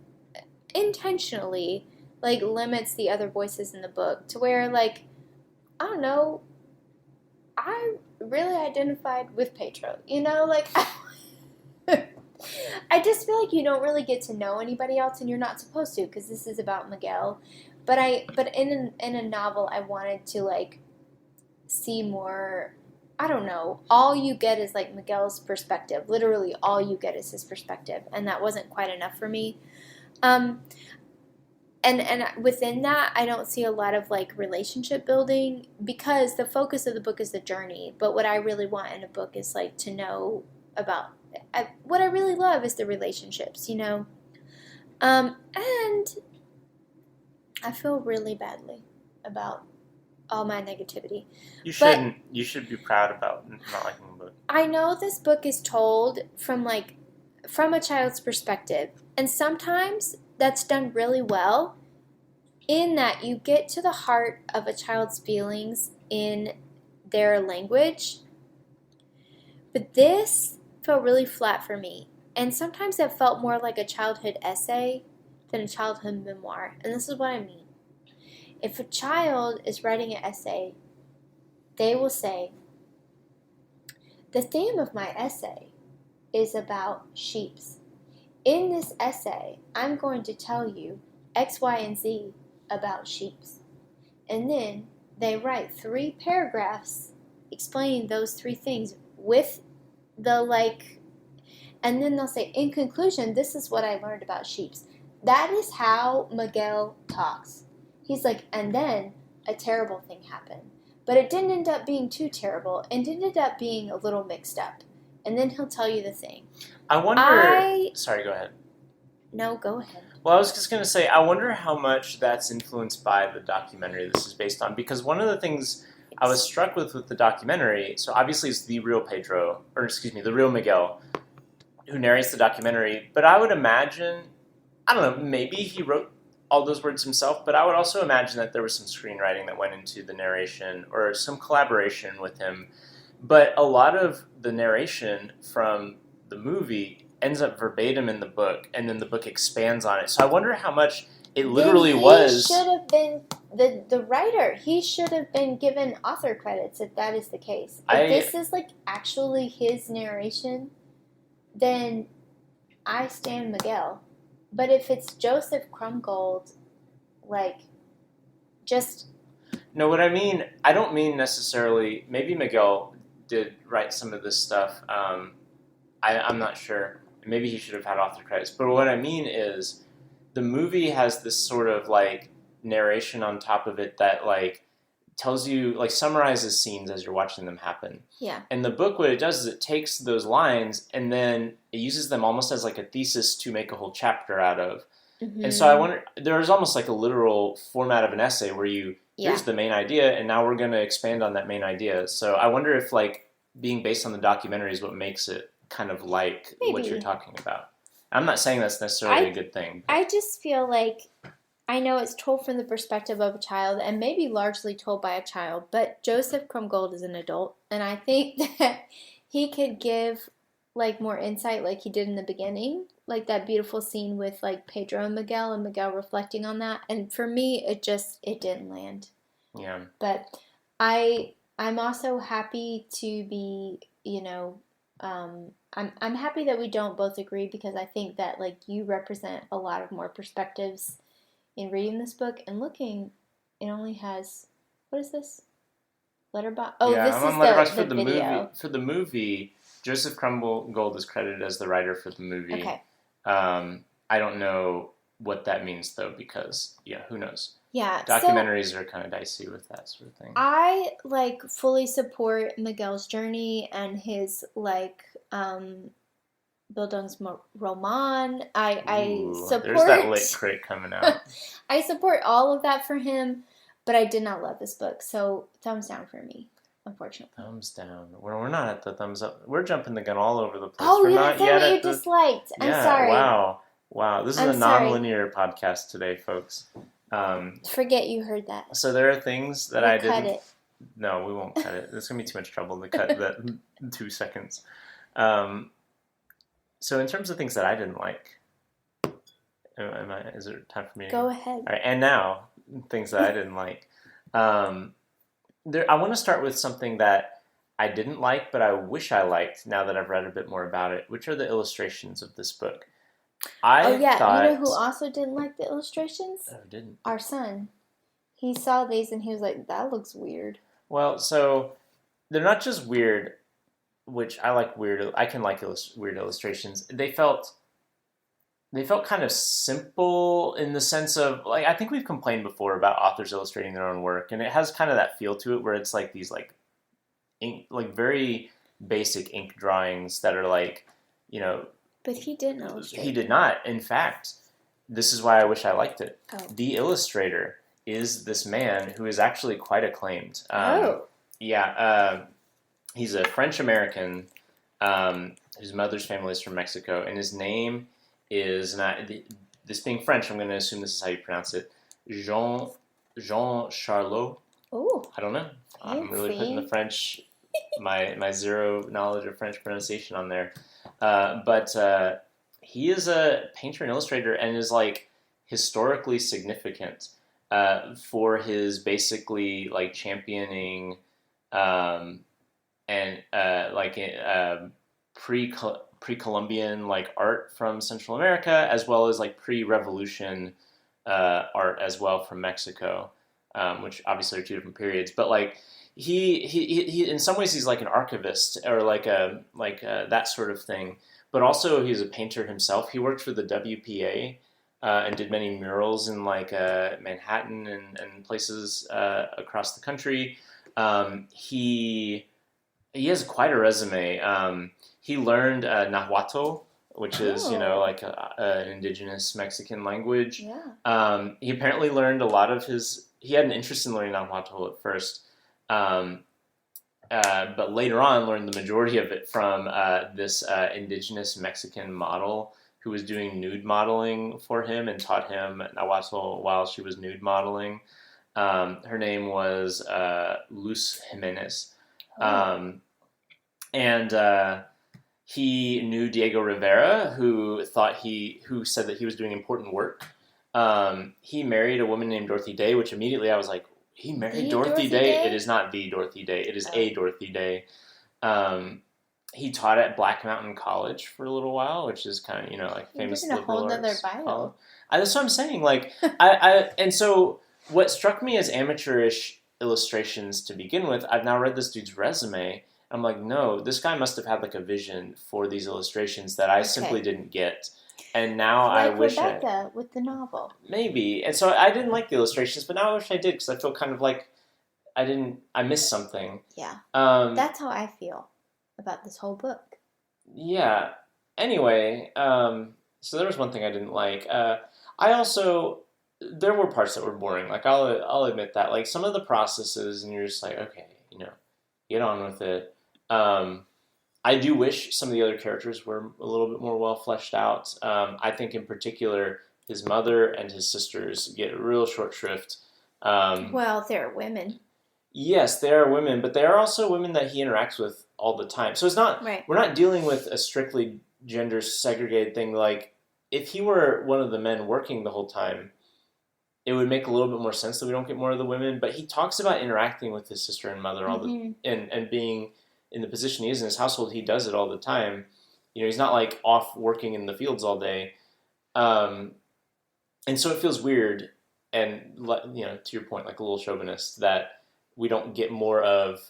intentionally limits the other voices in the book to where I don't know, I really identified with Pedro. I just feel like you don't really get to know anybody else, and you're not supposed to because this is about Miguel. But in a novel, I wanted to see more. I don't know. All you get is Miguel's perspective. Literally, all you get is his perspective, and that wasn't quite enough for me. And within that, I don't see a lot of relationship building because the focus of the book is the journey. But what I really want in a book is to know about. What I really love is the relationships, and I feel really badly about all my negativity. You shouldn't. You should be proud about not liking the book. I know this book is told from a child's perspective, and sometimes that's done really well in that you get to the heart of a child's feelings in their language. But this felt really flat for me, and sometimes it felt more like a childhood essay than a childhood memoir. And this is what I mean. If a child is writing an essay, they will say, the theme of my essay is about sheeps. In this essay, I'm going to tell you X, Y, and Z about sheeps. And then they write 3 paragraphs explaining those 3 things with the and then they'll say, in conclusion, this is what I learned about sheeps. That is how Miguel talks. He's and then a terrible thing happened. But it didn't end up being too terrible. It ended up being a little mixed up. And then he'll tell you the thing. I wonder... Sorry, go ahead. No, go ahead. Well, I was just going to say, I wonder how much that's influenced by the documentary this is based on. Because one of the things I was struck with the documentary, so obviously it's the real the real Miguel, who narrates the documentary. But I would imagine, I don't know, maybe he wrote all those words himself, but I would also imagine that there was some screenwriting that went into the narration or some collaboration with him. But a lot of the narration from the movie ends up verbatim in the book, and then the book expands on it. So I wonder how much it literally was. He should have been the writer. He should have been given author credits if that is the case. If this is actually his narration, then I stand Miguel. But if it's Joseph Krumgold, just... No, what I mean, I don't mean necessarily, maybe Miguel did write some of this stuff. I'm not sure. Maybe he should have had author credits. But what I mean is, the movie has this sort of like narration on top of it that like tells you, like, summarizes scenes as you're watching them happen. Yeah. And the book, what it does is it takes those lines and then it uses them almost as like a thesis to make a whole chapter out of. Mm-hmm. And so I wonder, there's almost like a literal format of an essay where here's the main idea, and now we're going to expand on that main idea. So I wonder if like being based on the documentary is what makes it kind of like what you're talking about. I'm not saying that's necessarily a good thing. I just feel like, I know it's told from the perspective of a child and maybe largely told by a child, but Joseph Krumgold is an adult, and I think that he could give like more insight like he did in the beginning, like that beautiful scene with like Pedro and Miguel reflecting on that. And for me, it didn't land. Yeah. But I'm also happy to be, I'm happy that we don't both agree, because I think that like you represent a lot of more perspectives in reading this book and looking. It only has, what is this? Letterboxd. Oh, yeah, this I'm is on Letterboxd the video. Movie. For the movie, Joseph Krumgold is credited as the writer for the movie. Okay. I don't know what that means though, because who knows? Yeah, documentaries are kind of dicey with that sort of thing. I like fully support Miguel's journey and his like Bildungsroman. I support. There's that lit crit coming out. I support all of that for him, but I did not love this book, so thumbs down for me, unfortunately. Thumbs down. We're not at the thumbs up. We're jumping the gun all over the place. Oh, we're yeah, not that's what you disliked. I'm sorry. Wow. This is a non-linear podcast today, folks. Forget you heard that. So there are things that I didn't. Cut it. No, we won't cut it. There's gonna be too much trouble to cut that 2 seconds. So in terms of things that I didn't like, is there time for me to go ahead? All right, and now things that I didn't like. I want to start with something that I didn't like, but I wish I liked now that I've read a bit more about it, which are the illustrations of this book. You know who also didn't like the illustrations? Oh, didn't. Our son. He saw these and he was like, that looks weird. Well, so they're not just weird, which I like weird. I can like weird illustrations. They felt kind of simple in the sense of, like, I think we've complained before about authors illustrating their own work, and it has kind of that feel to it where it's like these like ink, like very basic ink drawings that are like, But he didn't illustrate. He did not. In fact, this is why I wish I liked it. Oh. The illustrator is this man who is actually quite acclaimed. Yeah. He's a French-American whose mother's family is from Mexico, and his name is, this being French, I'm going to assume this is how you pronounce it, Jean Charlot. Oh. I don't know. I'm really putting the French, my zero knowledge of French pronunciation on there. But he is a painter and illustrator and is like historically significant for his basically like championing pre-Columbian like art from Central America, as well as like pre-Revolution art as well from Mexico, which obviously are two different periods. But like he in some ways he's like an archivist or like that sort of thing. But also he's a painter himself. He worked for the WPA and did many murals in like Manhattan and places across the country. He has quite a resume. He learned Nahuatl, which is like an indigenous Mexican language. Yeah. He apparently learned a lot of his. He had an interest in learning Nahuatl at first, but later on learned the majority of it from this indigenous Mexican model who was doing nude modeling for him and taught him Nahuatl while she was nude modeling. Her name was Luz Jimenez. And he knew Diego Rivera, who said that he was doing important work. He married a woman named Dorothy Day, which immediately I was like, he married Dorothy Day? It is not the Dorothy Day. It is a Dorothy Day. He taught at Black Mountain College for a little while, which is kind of, like famous liberal arts college. That's what I'm saying. Like, and so what struck me as amateurish illustrations to begin with, I've now read this dude's resume. I'm like, no, this guy must have had like a vision for these illustrations that I simply didn't get. And now I wish Rebecca with the novel. Maybe. And so I didn't like the illustrations, but now I wish I did because I feel kind of like I missed something. Yeah. That's how I feel about this whole book. Yeah. Anyway, so there was one thing I didn't like. There were parts that were boring. Like, I'll admit that. Like, some of the processes, and you're just like, okay, get on with it. I do wish some of the other characters were a little bit more well fleshed out. I think in particular, his mother and his sisters get real short shrift. Well, they're women. Yes, they are women, but they are also women that he interacts with all the time. So it's not, we're not dealing with a strictly gender segregated thing. Like, if he were one of the men working the whole time, it would make a little bit more sense that we don't get more of the women. But he talks about interacting with his sister and mother and being in the position he is in his household. He does it all the time. He's not like off working in the fields all day. And so it feels weird and, to your point, like a little chauvinist that we don't get more of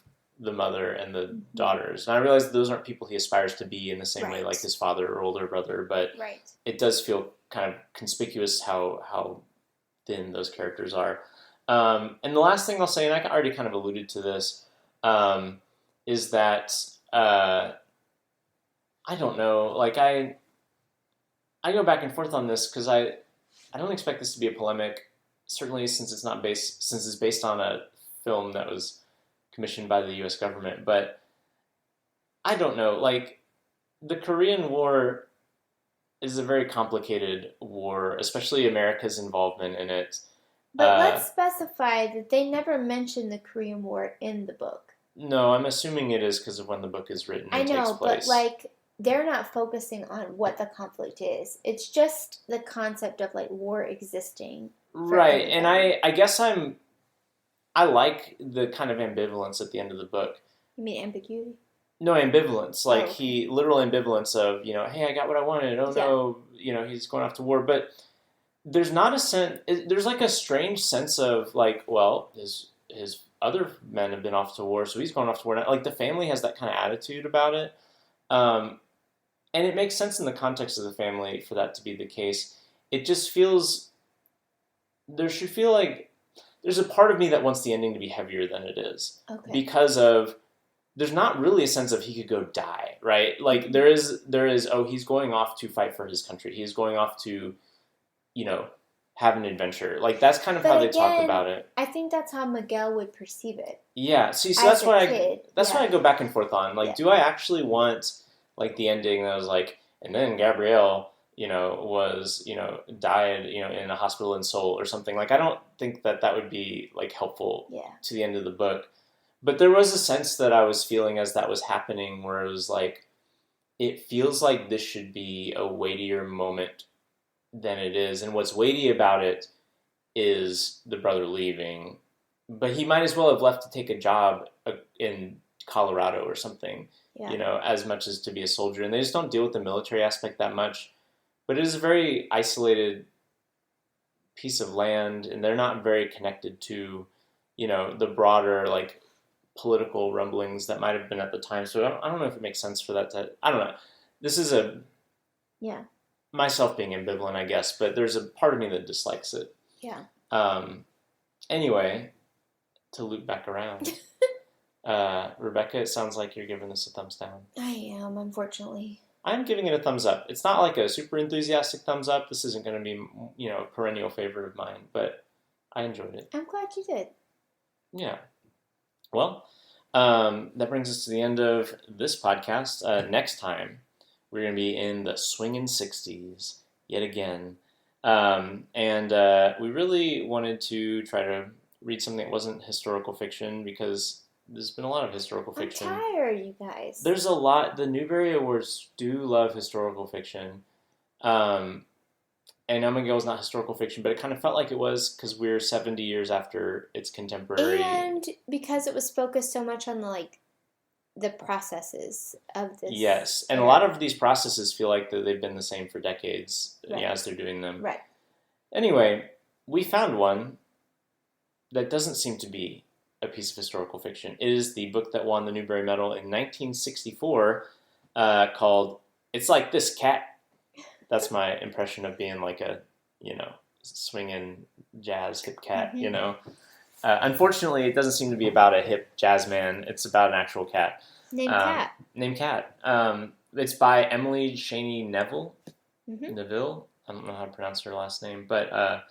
the mother and the daughters. And I realize that those aren't people he aspires to be in the same way like his father or older brother, but it does feel kind of conspicuous how thin those characters are. And the last thing I'll say, and I already kind of alluded to this, is that I don't know, like I go back and forth on this because I don't expect this to be a polemic, certainly since it's based on a film that was commissioned by the U.S. government. But I don't know, like the Korean War is a very complicated war, especially America's involvement in it. But let's specify that they never mention the Korean War in the book. No, I'm assuming it is because of when the book is written and takes place. But like they're not focusing on what the conflict is. It's just the concept of like war existing. Right, and I guess I like the kind of ambivalence at the end of the book. You mean ambiguity? No, ambivalence. Like literal ambivalence of, hey, I got what I wanted. Oh no, he's going off to war. But there's not a sense, there's like a strange sense of like, well, his other men have been off to war, so he's going off to war. Like the family has that kind of attitude about it. And it makes sense in the context of the family for that to be the case. It just feels, there should feel like, there's a part of me that wants the ending to be heavier than it is. Okay. Because of, there's not really a sense of he could go die, right? Like there is, he's going off to fight for his country. He's going off to, have an adventure. Like that's kind of how they talk about it. I think that's how Miguel would perceive it. Yeah. See, so that's why I go back and forth on. Like, do I actually want like the ending that was like, and then Gabrielle, died, in a hospital in Seoul or something. Like, I don't think that would be like helpful to the end of the book. But there was a sense that I was feeling as that was happening where it was like, it feels like this should be a weightier moment than it is. And what's weighty about it is the brother leaving. But he might as well have left to take a job in Colorado or something, as much as to be a soldier. And they just don't deal with the military aspect that much. But it is a very isolated piece of land, and they're not very connected to, the broader, like, political rumblings that might have been at the time. So I don't know if it makes sense for that to... I don't know. This is myself being ambivalent, I guess, but there's a part of me that dislikes it. Yeah. Anyway, to loop back around, Rebecca, it sounds like you're giving this a thumbs down. I am, unfortunately. I'm giving it a thumbs up. It's not like a super enthusiastic thumbs up. This isn't going to be, a perennial favorite of mine, but I enjoyed it. I'm glad you did. Yeah. Well, that brings us to the end of this podcast. Next time, we're going to be in the swinging 60s yet again. And we really wanted to try to read something that wasn't historical fiction because there's been a lot of historical fiction. I'm tired, you guys. There's a lot. The Newbery Awards do love historical fiction. And Now Miguel is not historical fiction, but it kind of felt like it was because we're 70 years after its contemporary. And because it was focused so much on the processes of this. Yes, and a lot of these processes feel like they've been the same for decades as they're doing them. Right. Anyway, we found one that doesn't seem to be a piece of historical fiction. It is the book that won the Newbery Medal in 1964, called "It's Like This Cat." That's my impression of being like a, swinging jazz hip cat. Unfortunately, it doesn't seem to be about a hip jazz man. It's about an actual cat. Named Cat. Named Cat. It's by Emily Shaney Neville. Mm-hmm. Neville. I don't know how to pronounce her last name, but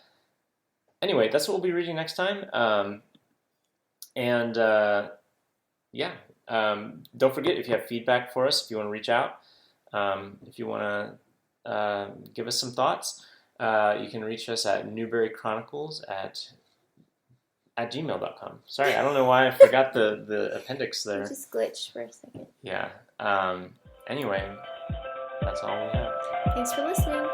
anyway, that's what we'll be reading next time. Don't forget, if you have feedback for us, if you want to reach out, if you want to give us some thoughts, you can reach us at newberrychronicles at gmail.com. Sorry, I don't know why I forgot the appendix there. It just glitched for a second. Yeah. Anyway, that's all we have. Thanks for listening.